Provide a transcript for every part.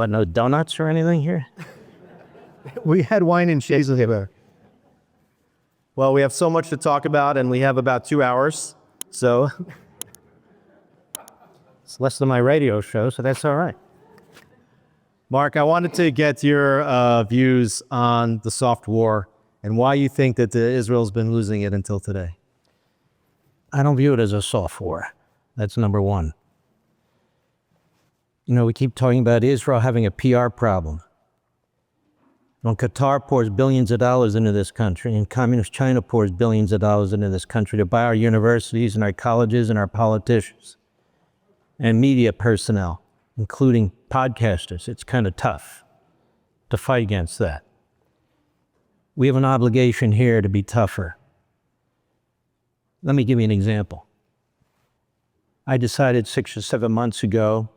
What, no donuts or anything here? We had wine and cheese here. Well, we have so much to talk about, and we have about 2 hours, so. It's less than my radio show, so that's all right. Mark, I wanted to get your views on the soft war and why you think that Israel's been losing it until today. I don't view it as a soft war. That's number one. You know, we keep talking about Israel having a PR problem. When Qatar pours billions of dollars into this country, and Communist China pours billions of dollars into this country to buy our universities and our colleges and our politicians and media personnel, including podcasters, it's kind of tough to fight against that. We have an obligation here to be tougher. Let me give you an example. I decided 6 or 7 months ago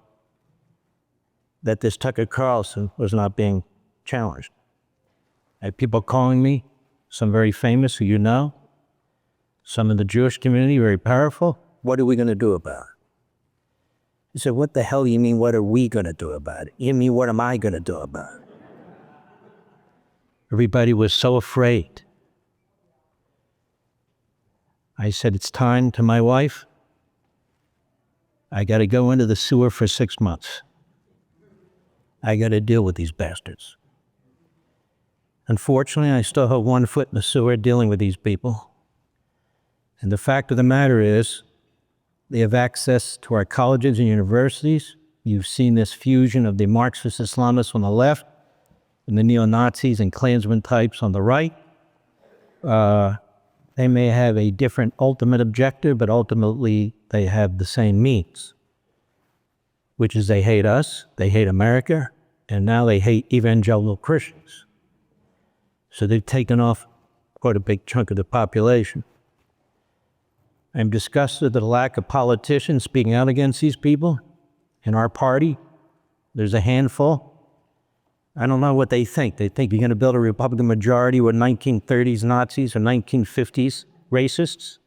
that this Tucker Carlson was not being challenged. I had people calling me, some very famous who you know, some in the Jewish community, very powerful. What are we going to do about it? I said, what the hell do you mean, what are we going to do about it? You mean, what am I going to do about it? Everybody was so afraid. I said, it's time to my wife. I got to go into the sewer for 6 months. I got to deal with these bastards. Unfortunately, I still have 1 foot in the sewer dealing with these people. And the fact of the matter is, they have access to our colleges and universities. You've seen this fusion of the Marxist Islamists on the left and the neo-Nazis and Klansmen types on the right. They may have a different ultimate objective, but ultimately they have the same means, which is they hate us, they hate America, and now they hate evangelical Christians. So they've taken off quite a big chunk of the population. I'm disgusted at the lack of politicians speaking out against these people. In our party, there's a handful. I don't know what they think. They think you're going to build a Republican majority with 1930s Nazis or 1950s racists?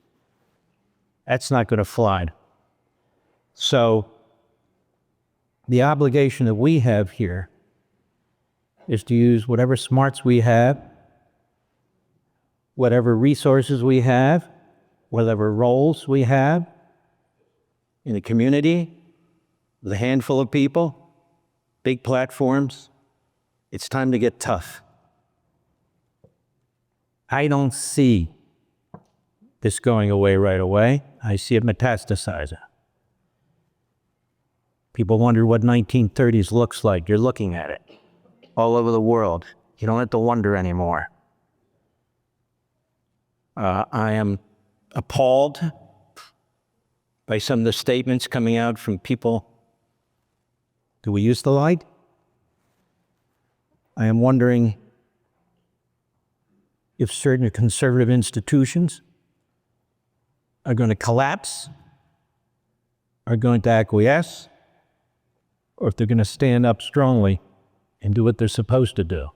That's not going to fly. So the obligation that we have here is to use whatever smarts we have, whatever resources we have, whatever roles we have in the community, with a handful of people, big platforms. It's time to get tough. I don't see this going away right away. I see it metastasizing. People wonder what 1930s looks like. You're looking at it all over the world. You don't have to wonder anymore. I am appalled by some of the statements coming out from people. Do we use the light? I am wondering if certain conservative institutions are going to collapse, are going to acquiesce, or if they're going to stand up strongly and do what they're supposed to do.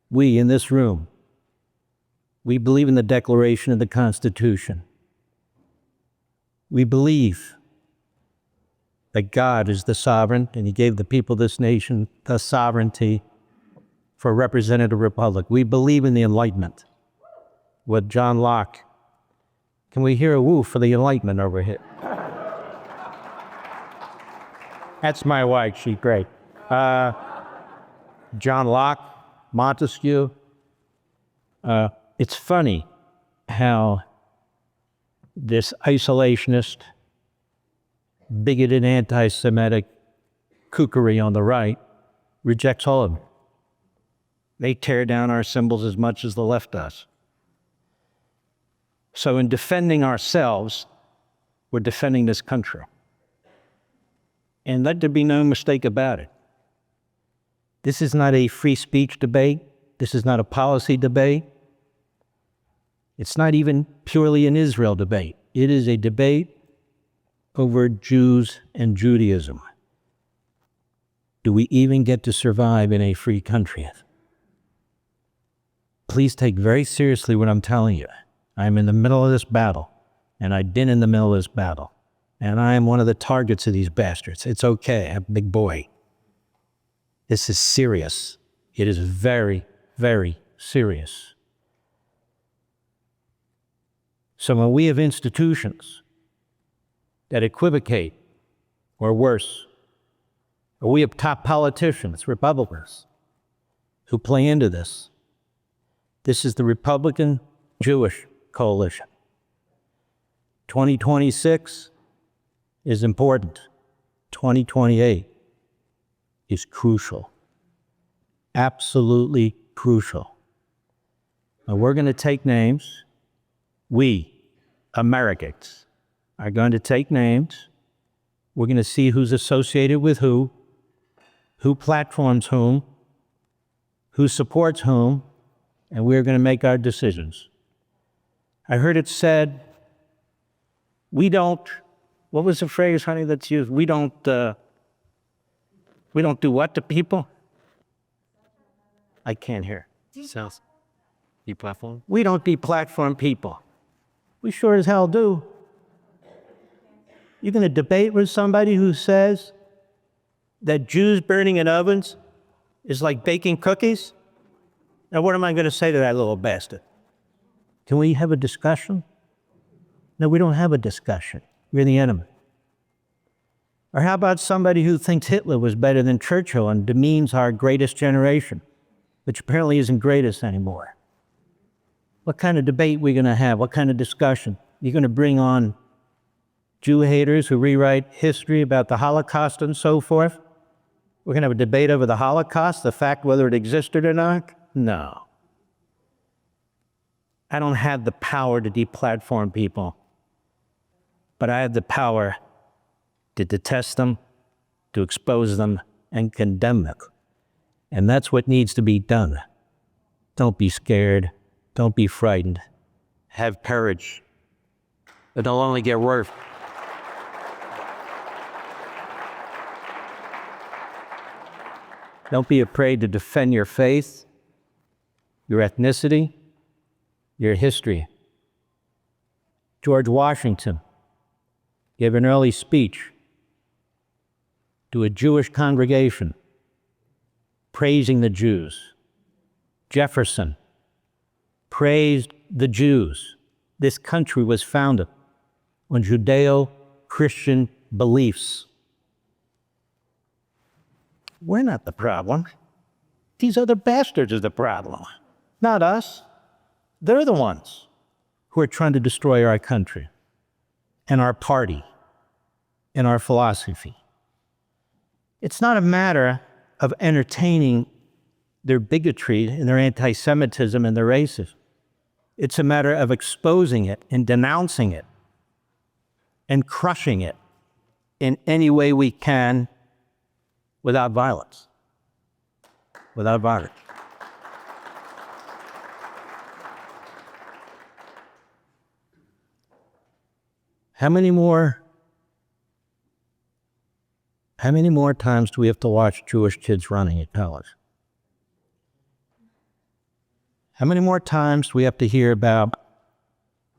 We in this room, we believe in the Declaration of the Constitution. We believe that God is the sovereign, and He gave the people of this nation the sovereignty for a representative republic. We believe in the Enlightenment with John Locke. Can we hear a woo for the Enlightenment over here? That's my wife, she's great. John Locke, Montesquieu. It's funny how this isolationist, bigoted, anti-Semitic kookery on the right rejects all of them. They tear down our symbols as much as the left does. So in defending ourselves, we're defending this country. And let there be no mistake about it. This is not a free speech debate. This is not a policy debate. It's not even purely an Israel debate. It is a debate over Jews and Judaism. Do we even get to survive in a free country? Please take very seriously what I'm telling you. I'm in the middle of this battle, and I've been in the middle of this battle, And I am one of the targets of these bastards. It's okay, I'm a big boy. This is serious. It is very, very serious. So when we have institutions that equivocate, or worse, or we have top politicians, Republicans, who play into this, this is the Republican-Jewish coalition. 2026 is important. 2028 is crucial. Absolutely crucial. Now we're going to take names. We, Americans, are going to take names. We're going to see who's associated with who platforms whom, who supports whom, and we're going to make our decisions. I heard it said, we don't, what was the phrase, honey, that's used? We don't do what to people? I can't hear. Sounds deplatform. We don't deplatform people. We sure as hell do. You're going to debate with somebody who says that Jews burning in ovens is like baking cookies? Now what am I going to say to that little bastard? Can we have a discussion? No, we don't have a discussion. You're the enemy. Or how about somebody who thinks Hitler was better than Churchill and demeans our greatest generation, which apparently isn't greatest anymore? What kind of debate are we going to have? What kind of discussion? You're going to bring on Jew haters who rewrite history about the Holocaust and so forth? We're going to have a debate over the Holocaust, the fact whether it existed or not? No. I don't have the power to deplatform people, but I have the power to detest them, to expose them, and condemn them. And that's what needs to be done. Don't be scared. Don't be frightened. Have courage. It'll only get worse. Don't be afraid to defend your faith, your ethnicity, your history. George Washington gave an early speech to a Jewish congregation praising the Jews. Jefferson praised the Jews. This country was founded on Judeo-Christian beliefs. We're not the problem. These other bastards are the problem, not us. They're the ones who are trying to destroy our country and our party and our philosophy. It's not a matter of entertaining their bigotry and their anti-Semitism and their racism. It's a matter of exposing it and denouncing it and crushing it in any way we can without violence. Without violence. How many more times do we have to watch Jewish kids running at college? How many more times do we have to hear about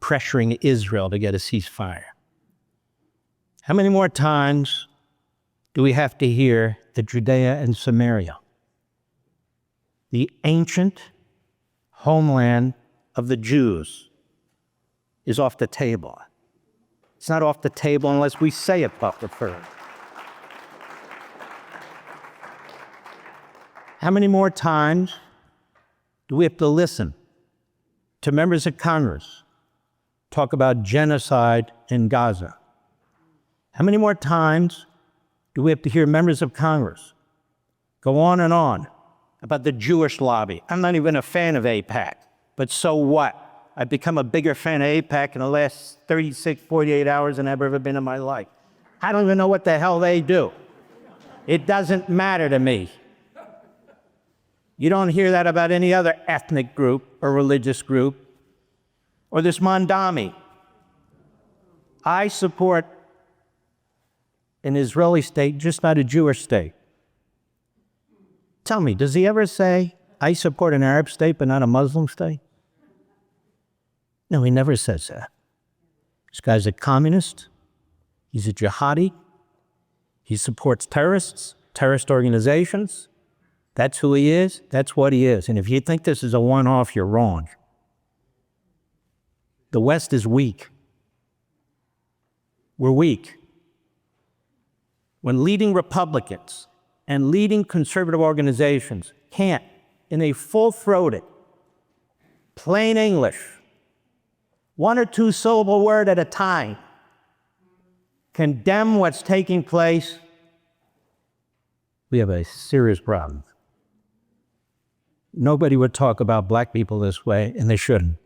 pressuring Israel to get a ceasefire? How many more times do we have to hear that Judea and Samaria, the ancient homeland of the Jews, is off the table? It's not off the table unless we say it publicly. How many more times do we have to listen to members of Congress talk about genocide in Gaza? How many more times do we have to hear members of Congress go on about the Jewish lobby? I'm not even a fan of AIPAC, but so what? I've become a bigger fan of AIPAC in the last 36, 48 hours than I've ever been in my life. I don't even know what the hell they do. It doesn't matter to me. You don't hear that about any other ethnic group or religious group or this Mandami. I support an Israeli state, just not a Jewish state. Tell me, does he ever say, I support an Arab state but not a Muslim state? No, he never says that. This guy's a communist. He's a jihadi. He supports terrorists, terrorist organizations. That's who he is. That's what he is. And if you think this is a one-off, you're wrong. The West is weak. We're weak. When leading Republicans and leading conservative organizations can't, in a full-throated, plain English, one or two syllable word at a time, condemn what's taking place, we have a serious problem. Nobody would talk about black people this way, and they shouldn't.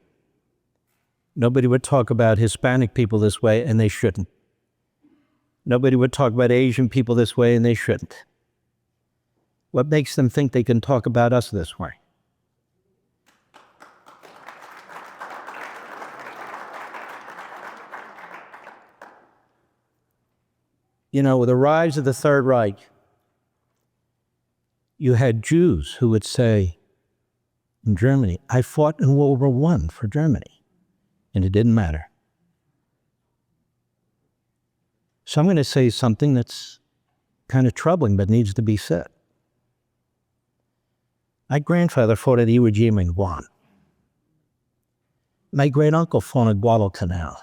Nobody would talk about Hispanic people this way, and they shouldn't. Nobody would talk about Asian people this way, and they shouldn't. What makes them think they can talk about us this way? You know, with the rise of the Third Reich, you had Jews who would say in Germany, I fought in World War I for Germany, and it didn't matter. So I'm going to say something that's kind of troubling but needs to be said. My grandfather fought at Iwo Jima in Guam. My great-uncle fought at Guadalcanal.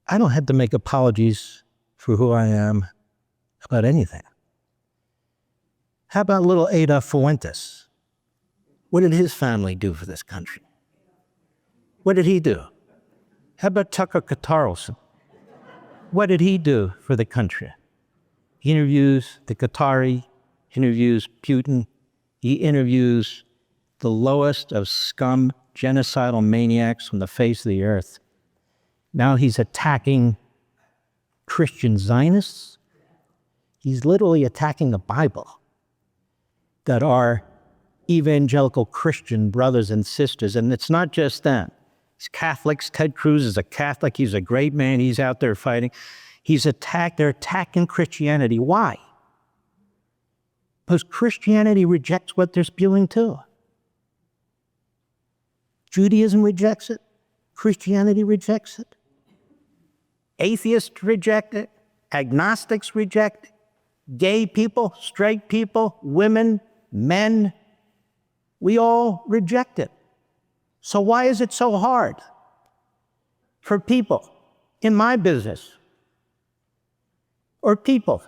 I don't have to make apologies for who I am about anything. How about little Ada Fuentes? What did his family do for this country? What did he do? How about Tucker Carlson? What did he do for the country? He interviews the Qatari, interviews Putin, he interviews the lowest of scum, genocidal maniacs from the face of the earth. Now he's attacking Christian Zionists. He's literally attacking the Bible, that are evangelical Christian brothers and sisters. And it's not just them. It's Catholics. Ted Cruz is a Catholic. He's a great man. He's out there fighting. They're attacking Christianity. Why? Because Christianity rejects what they're spewing too. Judaism rejects it. Christianity rejects it. Atheists reject it. Agnostics reject it. Gay people, straight people, women, men, we all reject it. So why is it so hard for people in my business or people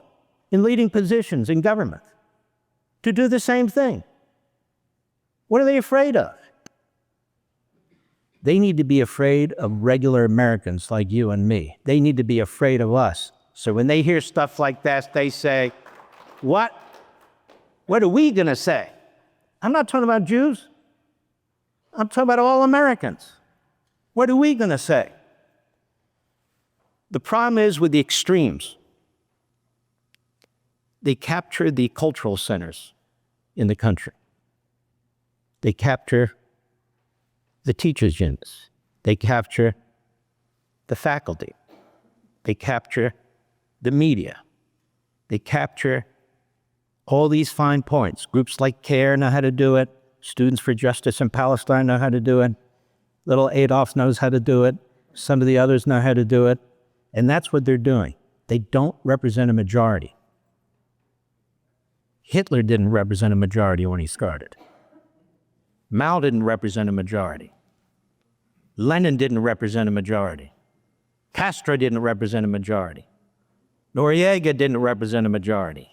in leading positions in government to do the same thing? What are they afraid of? They need to be afraid of regular Americans like you and me. They need to be afraid of us. So when they hear stuff like that, they say, what? What are we going to say? I'm not talking about Jews. I'm talking about all Americans. What are we going to say? The problem is with the extremes. They capture the cultural centers in the country. They capture the teachers' units. They capture the faculty. They capture the media. They capture all these fine points. Groups like CARE know how to do it. Students for Justice in Palestine know how to do it. Little Adolf knows how to do it. Some of the others know how to do it. And that's what they're doing. They don't represent a majority. Hitler didn't represent a majority when he started. Mao didn't represent a majority. Lenin didn't represent a majority. Castro didn't represent a majority. Noriega didn't represent a majority.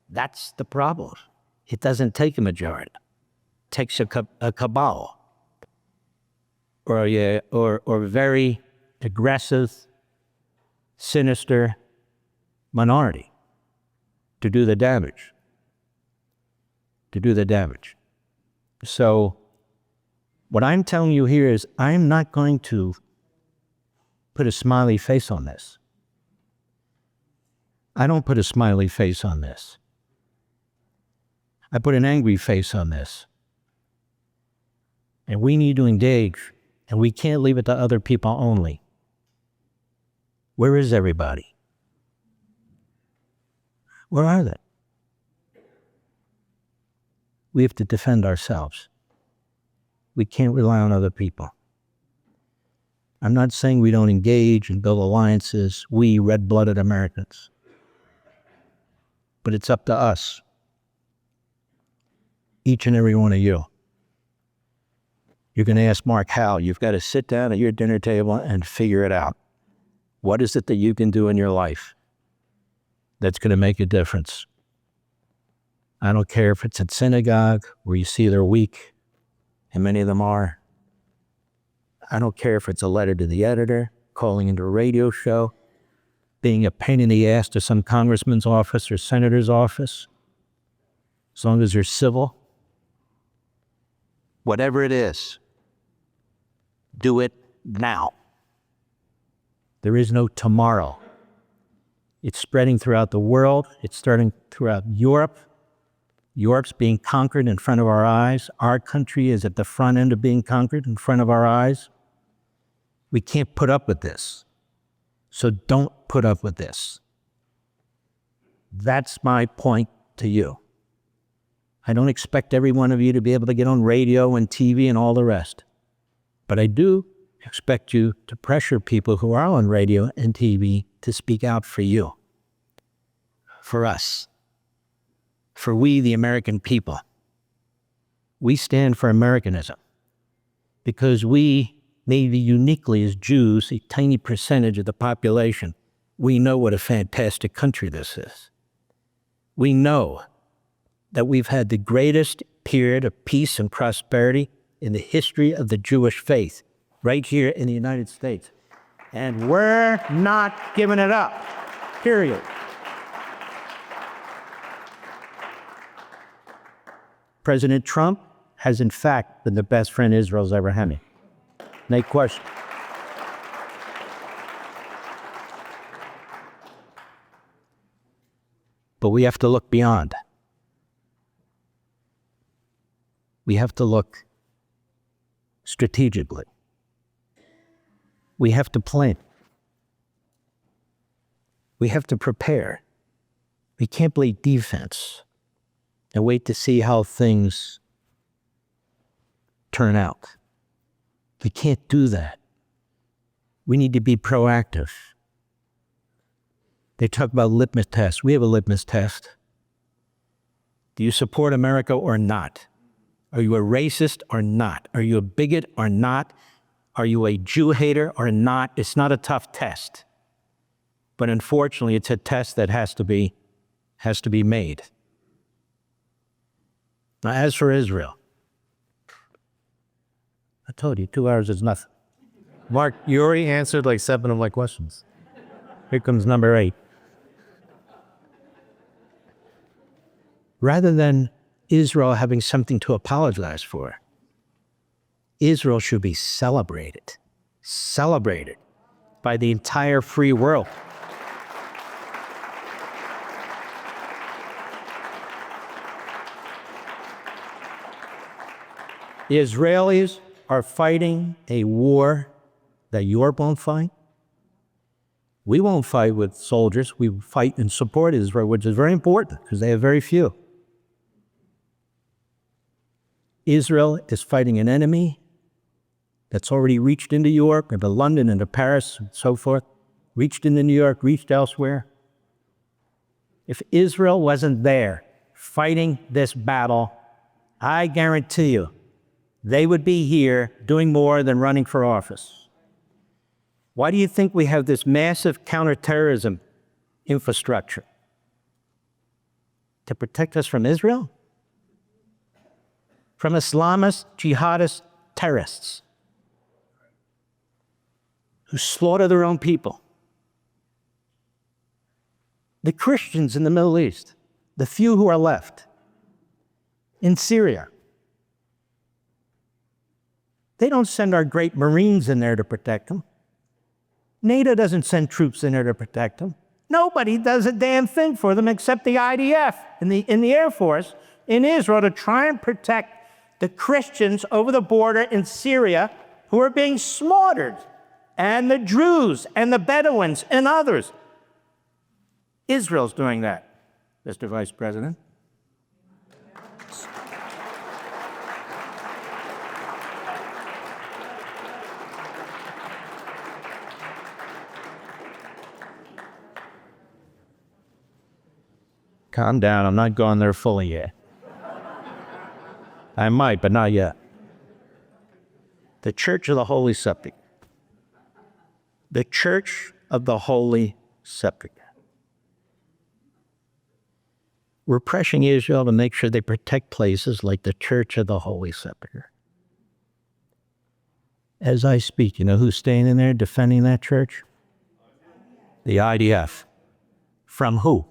That's the problem. It doesn't take a majority. It takes a cabal or a very aggressive, sinister minority to do the damage. So what I'm telling you here is I'm not going to put a smiley face on this. I don't put a smiley face on this. I put an angry face on this. And we need to engage, and we can't leave it to other people only. Where is everybody? Where are they? We have to defend ourselves. We can't rely on other people. I'm not saying we don't engage and build alliances, we red-blooded Americans. But it's up to us, each and every one of you. You're going to ask Mark how. You've got to sit down at your dinner table and figure it out. What is it that you can do in your life that's going to make a difference? I don't care if it's at synagogue where you see they're weak, and many of them are. I don't care if it's a letter to the editor, calling into a radio show, being a pain in the ass to some congressman's office or senator's office, as long as you're civil. Whatever it is, do it now. There is no tomorrow. It's spreading throughout the world. It's starting throughout Europe. Europe's being conquered in front of our eyes. Our country is at the front end of being conquered in front of our eyes. We can't put up with this. So don't put up with this. That's my point to you. I don't expect every one of you to be able to get on radio and TV and all the rest. But I do expect you to pressure people who are on radio and TV to speak out for you, for us, for we, the American people. We stand for Americanism because we, maybe uniquely as Jews, a tiny percentage of the population, we know what a fantastic country this is. We know that we've had the greatest period of peace and prosperity in the history of the Jewish faith, right here in the United States. And we're not giving it up, period. President Trump has, in fact, been the best friend Israel's ever had. No question. But we have to look beyond. We have to look strategically. We have to plan. We have to prepare. We can't play defense and wait to see how things turn out. We can't do that. We need to be proactive. They talk about litmus tests. We have a litmus test. Do you support America or not? Are you a racist or not? Are you a bigot or not? Are you a Jew hater or not? It's not a tough test. But unfortunately, it's a test that has to be made. Now, as for Israel, I told you, 2 hours is nothing. Mark, you already answered like 7 of my questions. Here comes number 8. Rather than Israel having something to apologize for, Israel should be celebrated by the entire free world. The Israelis are fighting a war that Europe won't fight. We won't fight with soldiers. We fight and support Israel, which is very important because they have very few. Israel is fighting an enemy that's already reached into Europe, into London, into Paris, and so forth, reached into New York, reached elsewhere. If Israel wasn't there fighting this battle, I guarantee you, they would be here doing more than running for office. Why do you think we have this massive counterterrorism infrastructure? To protect us from Israel? From Islamist, jihadist terrorists who slaughter their own people. The Christians in the Middle East, the few who are left, in Syria, they don't send our great Marines in there to protect them. NATO doesn't send troops in there to protect them. Nobody does a damn thing for them except the IDF in the Air Force in Israel to try and protect the Christians over the border in Syria who are being slaughtered, and the Druze and the Bedouins and others. Israel's doing that, Mr. Vice President. Calm down. I'm not going there fully yet. I might, but not yet. The Church of the Holy Sepulchre. The Church of the Holy Sepulchre. We're pressuring Israel to make sure they protect places like the Church of the Holy Sepulchre. As I speak, you know who's staying in there defending that church? The IDF. From who?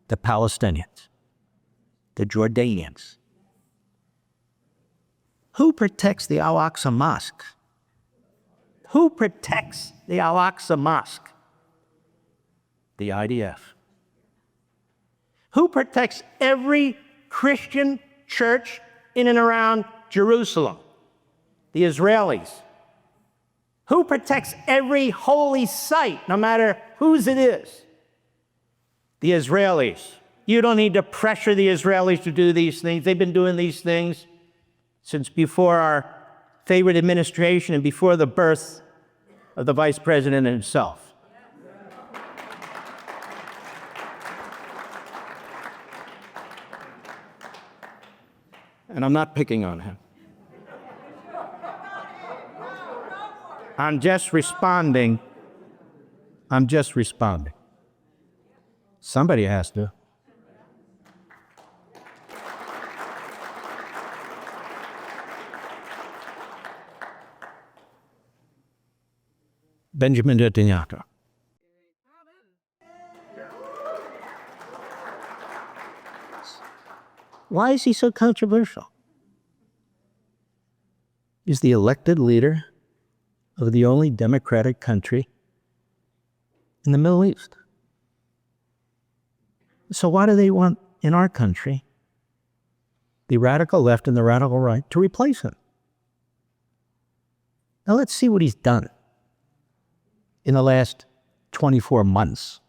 The Palestinians. The Jordanians. Who protects the Al-Aqsa Mosque? Who protects the Al-Aqsa Mosque? The IDF. Who protects every Christian church in and around Jerusalem? The Israelis. Who protects every holy site, no matter whose it is? The Israelis. You don't need to pressure the Israelis to do these things. They've been doing these things since before our favorite administration and before the birth of the vice president himself. And I'm not picking on him. I'm just responding. Somebody has to. Benjamin Netanyahu. Why is he so controversial? He's the elected leader of the only democratic country in the Middle East. So why do they want, in our country, the radical left and the radical right to replace him? Now let's see what he's done in the last 24 months.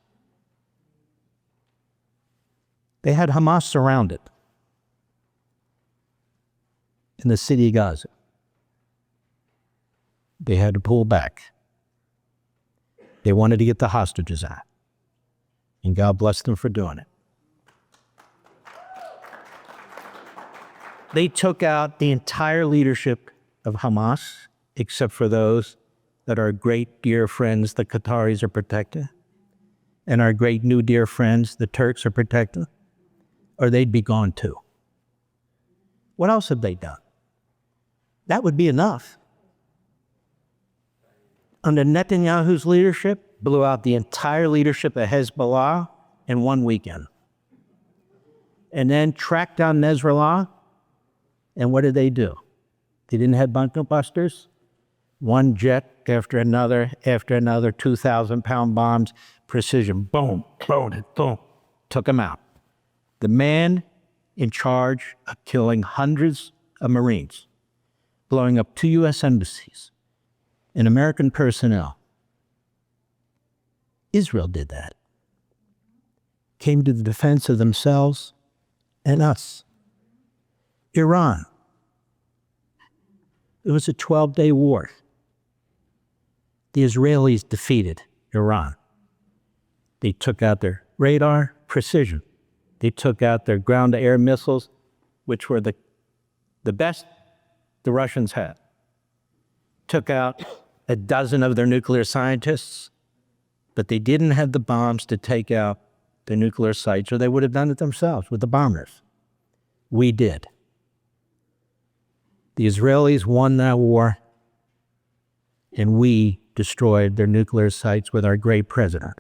They had Hamas surrounded in the city of Gaza. They had to pull back. They wanted to get the hostages out. And God bless them for doing it. They took out the entire leadership of Hamas, except for those that our great dear friends, the Qataris, are protected, and our great new dear friends, the Turks, are protected, or they'd be gone too. What else have they done? That would be enough. Under Netanyahu's leadership, blew out the entire leadership of Hezbollah in one weekend. And then tracked down Nasrallah, and what did they do? They didn't have bunker busters. One jet after another, 2,000-pound bombs, precision, boom, boom, boom, took them out. The man in charge of killing hundreds of Marines, blowing up 2 U.S. embassies, and American personnel. Israel did that. Came to the defense of themselves and us. Iran. It was a 12-day war. The Israelis defeated Iran. They took out their radar, precision. They took out their ground-to-air missiles, which were the best the Russians had. Took out a dozen of their nuclear scientists, but they didn't have the bombs to take out the nuclear sites, or they would have done it themselves with the bombers. We did. The Israelis won that war, and we destroyed their nuclear sites with our great president.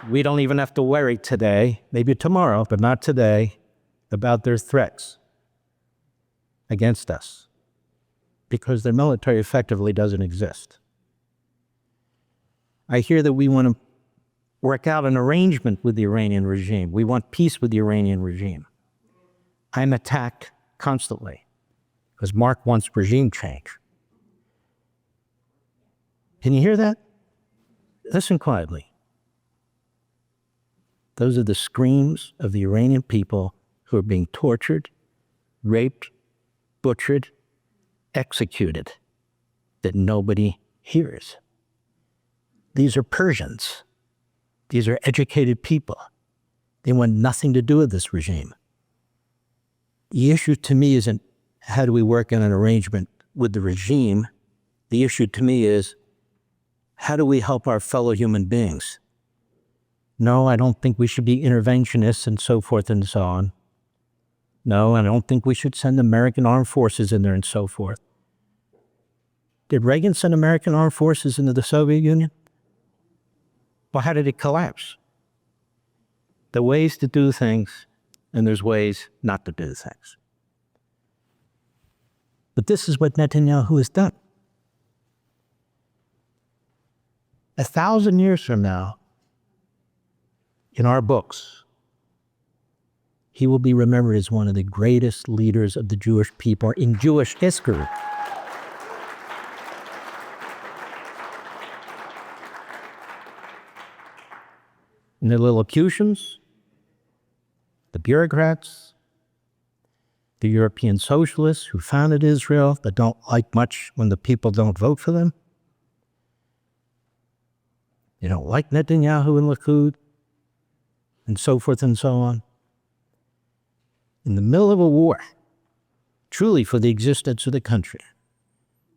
We don't even have to worry today, maybe tomorrow, but not today, about their threats against us, because their military effectively doesn't exist. I hear that we want to work out an arrangement with the Iranian regime. We want peace with the Iranian regime. I'm attacked constantly because Mark wants regime change. Can you hear that? Listen quietly. Those are the screams of the Iranian people who are being tortured, raped, butchered, executed, that nobody hears. These are Persians. These are educated people. They want nothing to do with this regime. The issue to me isn't how do we work on an arrangement with the regime. The issue to me is how do we help our fellow human beings? No, I don't think we should be interventionists and so forth and so on. No, I don't think we should send American armed forces in there and so forth. Did Reagan send American armed forces into the Soviet Union? Well, how did it collapse? There are ways to do things, and there's ways not to do things. But this is what Netanyahu has done. 1,000 years from now, in our books, he will be remembered as one of the greatest leaders of the Jewish people in Jewish history. And the Lilliputians, the bureaucrats, the European socialists who founded Israel that don't like much when the people don't vote for them. They don't like Netanyahu and Likud, and so forth and so on. In the middle of a war, truly for the existence of the country,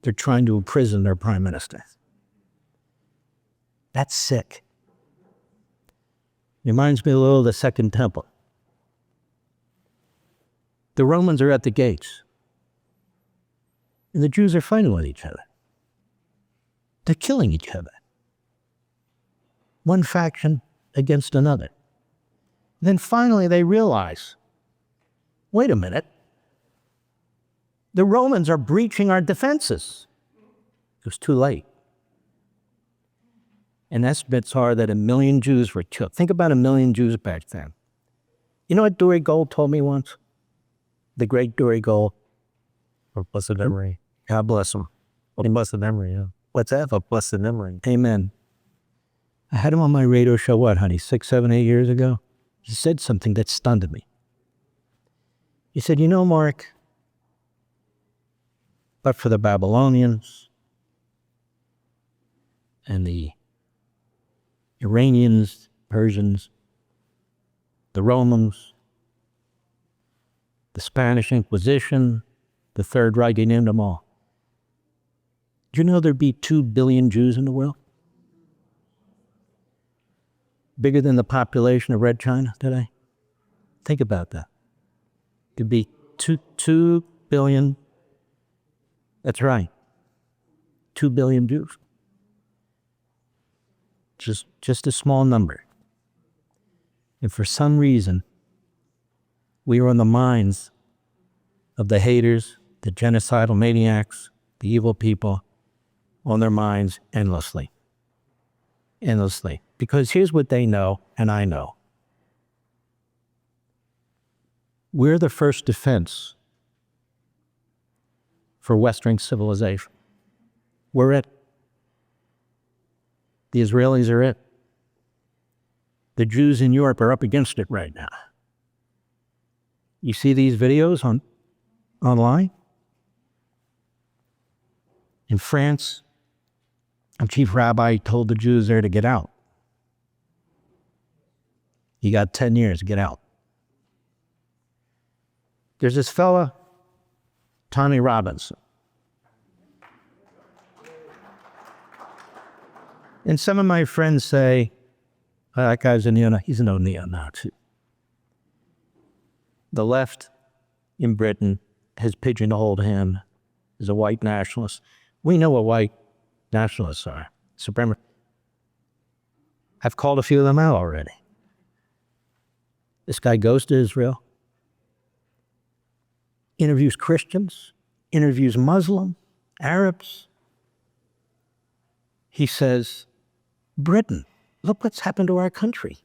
they're trying to imprison their prime minister. That's sick. Reminds me a little of the Second Temple. The Romans are at the gates, and the Jews are fighting with each other. They're killing each other. One faction against another. Then finally they realize, wait a minute, the Romans are breaching our defenses. It was too late. And estimates are that 1 million Jews were killed. Think about 1 million Jews back then. You know what Dewey Gold told me once? The great Dewey Gold. For blessed memory. God bless him. For blessed memory, yeah. What's that? For blessed memory. Amen. I had him on my radio show, what, honey, 6, 7, 8 years ago? He said something that stunned me. He said, you know, Mark, but for the Babylonians and the Iranians, Persians, the Romans, the Spanish Inquisition, the Third Reich, he named them all. Do you know there'd be 2 billion Jews in the world? Bigger than the population of Red China today? Think about that. Could be 2 billion. That's right. 2 billion Jews. Just a small number. And for some reason, we are on the minds of the haters, the genocidal maniacs, the evil people, on their minds endlessly. Endlessly. Because here's what they know, and I know. We're the first defense for Western civilization. We're it. The Israelis are it. The Jews in Europe are up against it right now. You see these videos online? In France, a chief rabbi told the Jews there to get out. You got 10 years to get out. There's this fella, Tommy Robinson. And some of my friends say, oh, that guy's he's no neo-Nazi. The left in Britain has pigeonholed him as a white nationalist. We know what white nationalists are. Supremacy. I've called a few of them out already. This guy goes to Israel, interviews Christians, interviews Muslims, Arabs. He says, Britain, look what's happened to our country.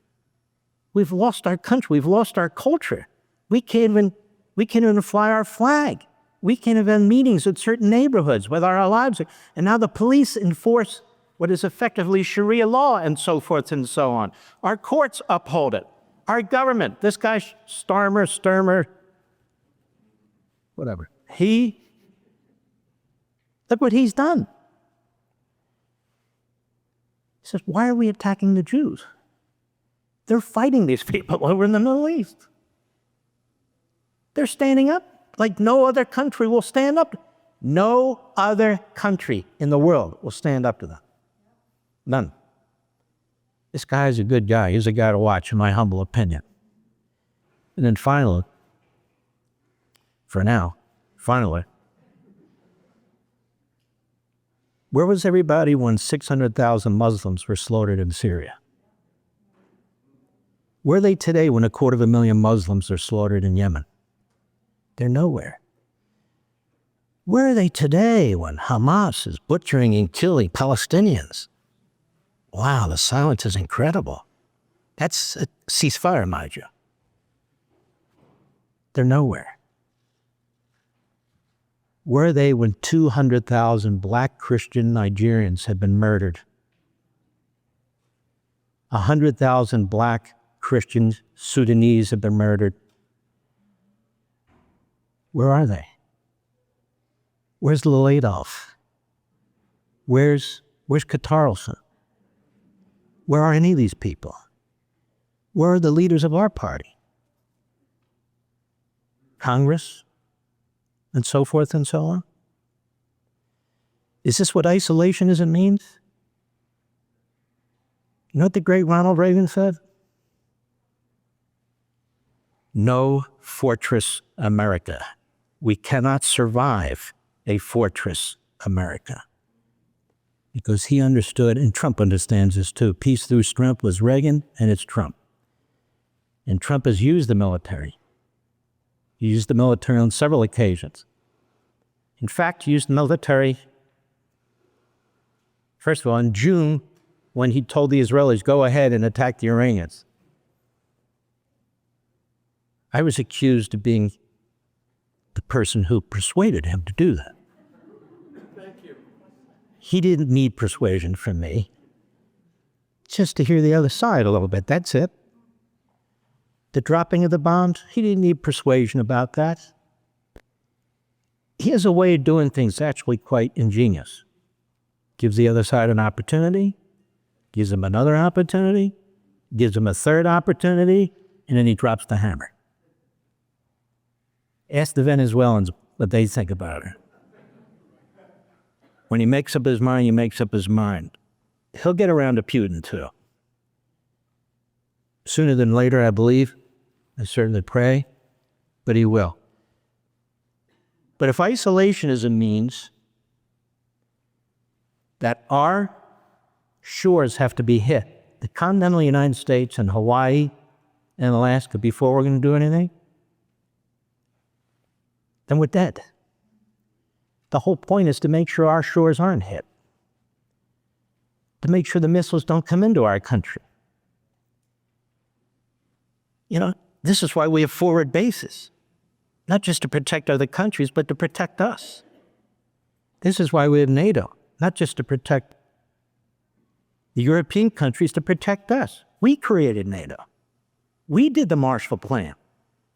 We've lost our country. We've lost our culture. We can't even fly our flag. We can't have meetings in certain neighborhoods with our lives. And now the police enforce what is effectively Sharia law and so forth and so on. Our courts uphold it. Our government, this guy Sturmer, whatever. Look what he's done. He says, why are we attacking the Jews? They're fighting these people over in the Middle East. They're standing up like no other country will stand up. No other country in the world will stand up to them. None. This guy is a good guy. He's a guy to watch, in my humble opinion. And then finally, where was everybody when 600,000 Muslims were slaughtered in Syria? Where are they today when 250,000 Muslims are slaughtered in Yemen? They're nowhere. Where are they today when Hamas is butchering and killing Palestinians? Wow, the silence is incredible. That's a ceasefire, mind you. They're nowhere. Where are they when 200,000 black Christian Nigerians have been murdered? 100,000 black Christian Sudanese have been murdered. Where are they? Where's little Adolf? Where's Carlson? Where are any of these people? Where are the leaders of our party? Congress? And so forth and so on? Is this what isolationism means? You know what the great Ronald Reagan said? No fortress America. We cannot survive a fortress America. Because he understood, and Trump understands this too, peace through strength was Reagan, and it's Trump. And Trump has used the military. He used the military on several occasions. In fact, he used the military, first of all, in June, when he told the Israelis, go ahead and attack the Iranians. I was accused of being the person who persuaded him to do that. Thank you. He didn't need persuasion from me. Just to hear the other side a little bit, that's it. The dropping of the bombs, he didn't need persuasion about that. He has a way of doing things actually quite ingenious. Gives the other side an opportunity, gives them another opportunity, gives them a third opportunity, and then he drops the hammer. Ask the Venezuelans what they think about it. When he makes up his mind, he makes up his mind. He'll get around to Putin too. Sooner than later, I believe. I certainly pray, but he will. But if isolationism means that our shores have to be hit, the continental United States and Hawaii and Alaska, before we're going to do anything, then we're dead. The whole point is to make sure our shores aren't hit, to make sure the missiles don't come into our country. You know, this is why we have forward bases, not just to protect other countries, but to protect us. This is why we have NATO, not just to protect the European countries, to protect us. We created NATO. We did the Marshall Plan,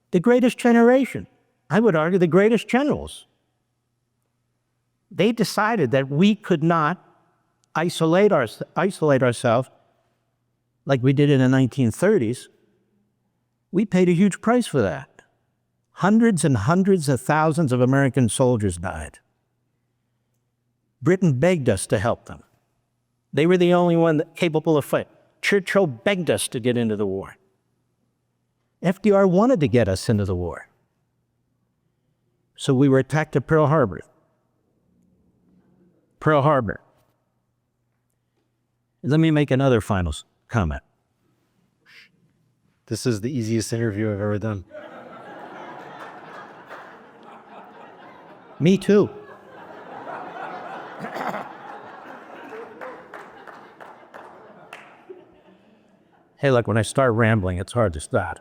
the greatest generation. I would argue the greatest generals. They decided that we could not isolate ourselves like we did in the 1930s. We paid a huge price for that. Hundreds and hundreds of thousands of American soldiers died. Britain begged us to help them. They were the only one capable of fighting. Churchill begged us to get into the war. FDR wanted to get us into the war. So we were attacked at Pearl Harbor. Pearl Harbor. Let me make another final comment. This is the easiest interview I've ever done. Me too. Hey, look, when I start rambling, it's hard to stop.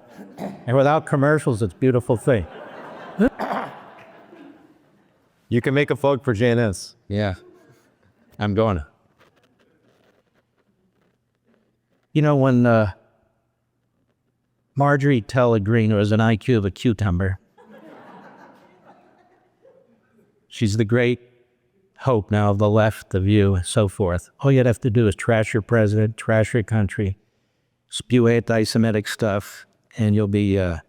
And without commercials, it's a beautiful thing. You can make a vote for JNS. Yeah, I'm going to. You know, when Marjorie Taylor Greene was an IQ of a cucumber, she's the great hope now of the left, the view, and so forth. All you'd have to do is trash your president, trash your country, spew anti-Semitic stuff, and you'll be a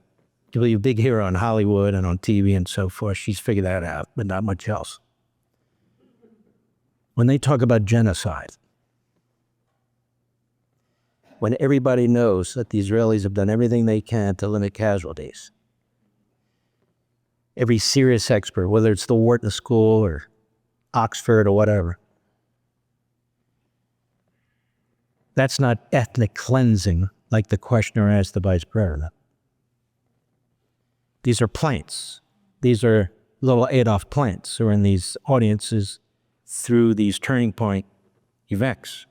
big hero in Hollywood and on TV and so forth. She's figured that out, but not much else. When they talk about genocide, when everybody knows that the Israelis have done everything they can to limit casualties, every serious expert, whether it's the Wharton School or Oxford or whatever, that's not ethnic cleansing like the questioner asked the vice president. These are planes. These are little Adolf planes who are in these audiences through these turning point events.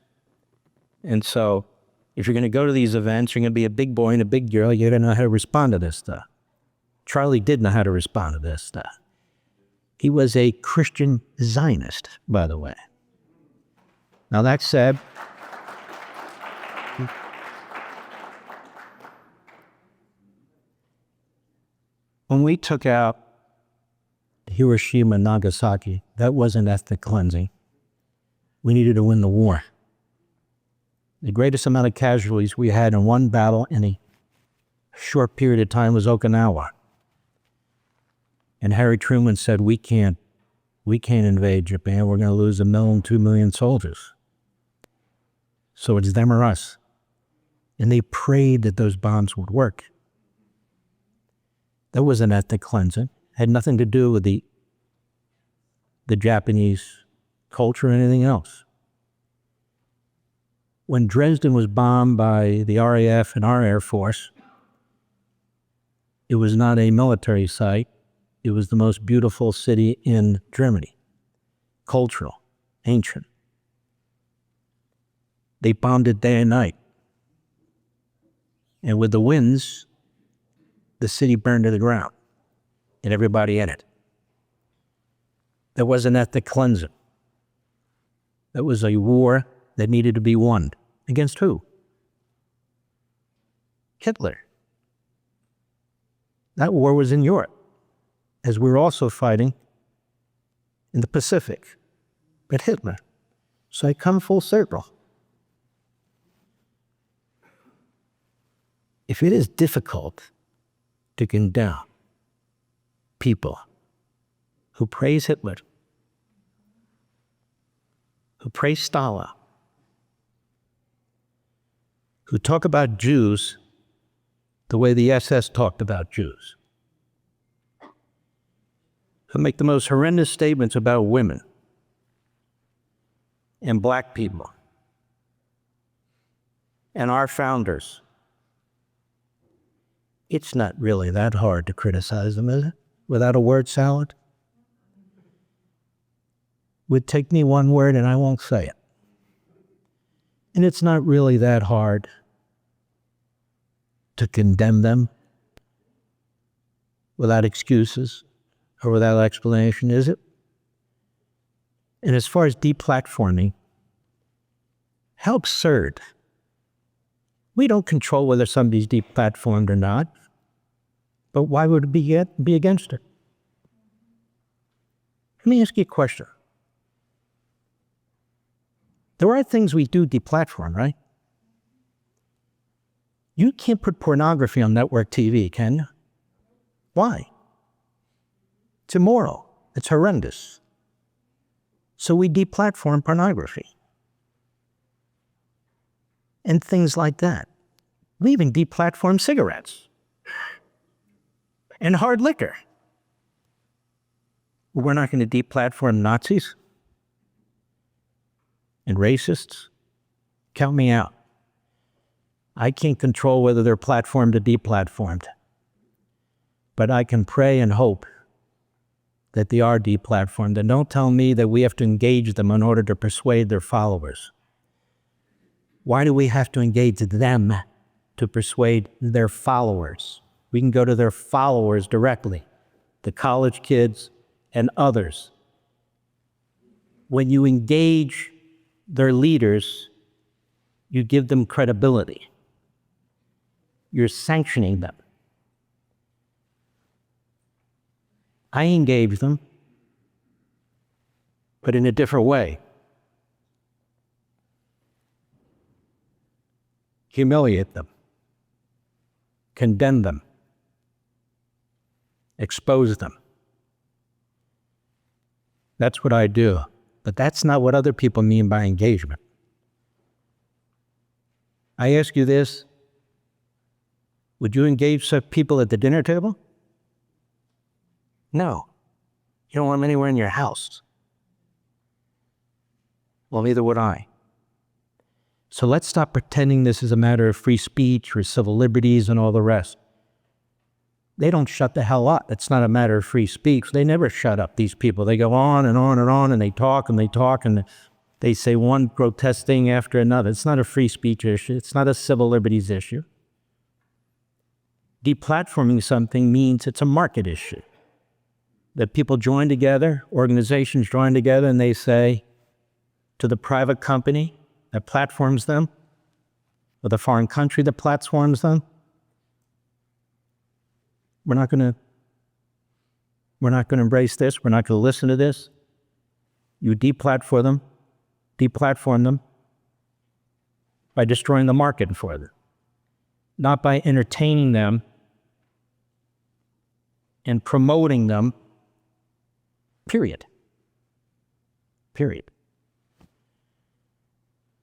And so if you're going to go to these events, you're going to be a big boy and a big girl, you're going to know how to respond to this stuff. Charlie did know how to respond to this stuff. He was a Christian Zionist, by the way. Now that said, when we took out Hiroshima and Nagasaki, that wasn't ethnic cleansing. We needed to win the war. The greatest amount of casualties we had in one battle in a short period of time was Okinawa. And Harry Truman said, we can't invade Japan. We're going to lose 1 million, 2 million soldiers. So it's them or us. And they prayed that those bombs would work. That wasn't ethnic cleansing. It had nothing to do with the Japanese culture or anything else. When Dresden was bombed by the RAF and our Air Force, it was not a military site. It was the most beautiful city in Germany. Cultural, ancient. They bombed it day and night. And with the winds, the city burned to the ground and everybody in it. That wasn't ethnic cleansing. That was a war that needed to be won. Against who? Hitler. That war was in Europe, as we were also fighting in the Pacific, but Hitler. So I come full circle. If it is difficult to condemn people who praise Hitler, who praise Stalin, who talk about Jews the way the SS talked about Jews, who make the most horrendous statements about women and black people and our founders, it's not really that hard to criticize them, is it? Without a word salad? Would take me one word and I won't say it. And it's not really that hard to condemn them without excuses or without explanation, is it? And as far as deplatforming, how absurd. We don't control whether somebody's deplatformed or not, but why would it be against it? Let me ask you a question. There are things we do deplatform, right? You can't put pornography on network TV, can you? Why? It's immoral. It's horrendous. So we deplatform pornography. And things like that. We even deplatform cigarettes. And hard liquor. We're not going to deplatform Nazis and racists. Count me out. I can't control whether they're platformed or deplatformed. But I can pray and hope that they are deplatformed. And don't tell me that we have to engage them in order to persuade their followers. Why do we have to engage them to persuade their followers? We can go to their followers directly, the college kids and others. When you engage their leaders, you give them credibility. You're sanctioning them. I engage them but in a different way. Humiliate them, condemn them, expose them. That's what I do. But that's not what other people mean by engagement. I ask you this, would you engage some people at the dinner table? No. You don't want them anywhere in your house. Well, neither would I. So let's stop pretending this is a matter of free speech or civil liberties and all the rest. They don't shut the hell up. It's not a matter of free speech. They never shut up, these people. They go on and on and on, and they talk and they talk, and they say one grotesque thing after another. It's not a free speech issue. It's not a civil liberties issue. Deplatforming something means it's a market issue. That people join together, organizations join together, and they say to the private company that platforms them, or the foreign country that platforms them, we're not going to embrace this. We're not going to listen to this. You deplatform them by destroying the market for them, not by entertaining them and promoting them, period. Period.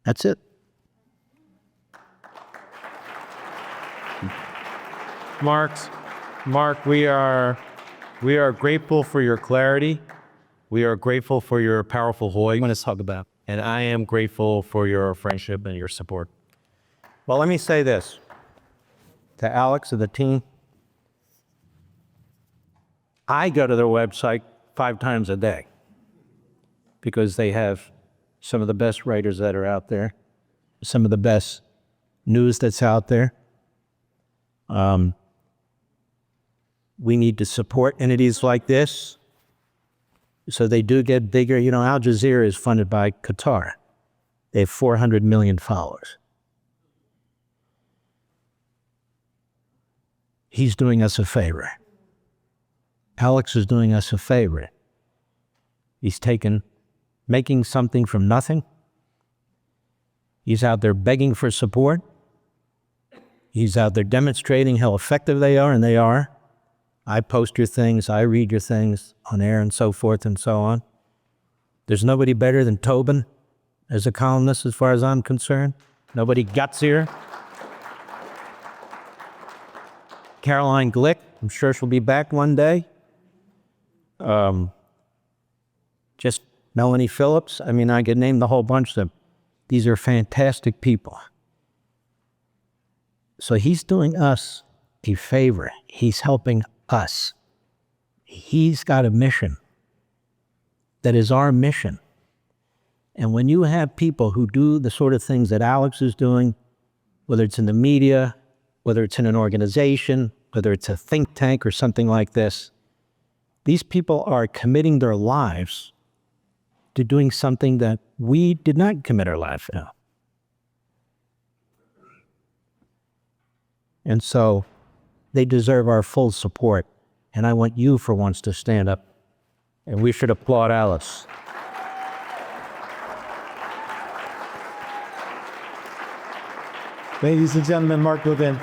That's it. Mark, we are grateful for your clarity. We are grateful for your powerful voice. Want to talk about? And I am grateful for your friendship and your support. Well, let me say this to Alex and the team. I go to their website 5 times a day because they have some of the best writers that are out there, some of the best news that's out there. We need to support entities like this so they do get bigger. You know, Al Jazeera is funded by Qatar. They have 400 million followers. He's doing us a favor. Alex is doing us a favor. He's making something from nothing. He's out there begging for support. He's out there demonstrating how effective they are, and they are. I post your things, I read your things on air and so forth and so on. There's nobody better than Tobin as a columnist as far as I'm concerned. Nobody gutsier. Caroline Glick, I'm sure she'll be back one day. Just Melanie Phillips. I mean, I could name the whole bunch of them. These are fantastic people. So he's doing us a favor. He's helping us. He's got a mission that is our mission. And when you have people who do the sort of things that Alex is doing, whether it's in the media, whether it's in an organization, whether it's a think tank or something like this, these people are committing their lives to doing something that we did not commit our life to. And so they deserve our full support. And I want you for once to stand up. And we should applaud Alice. Ladies and gentlemen, Mark Levin.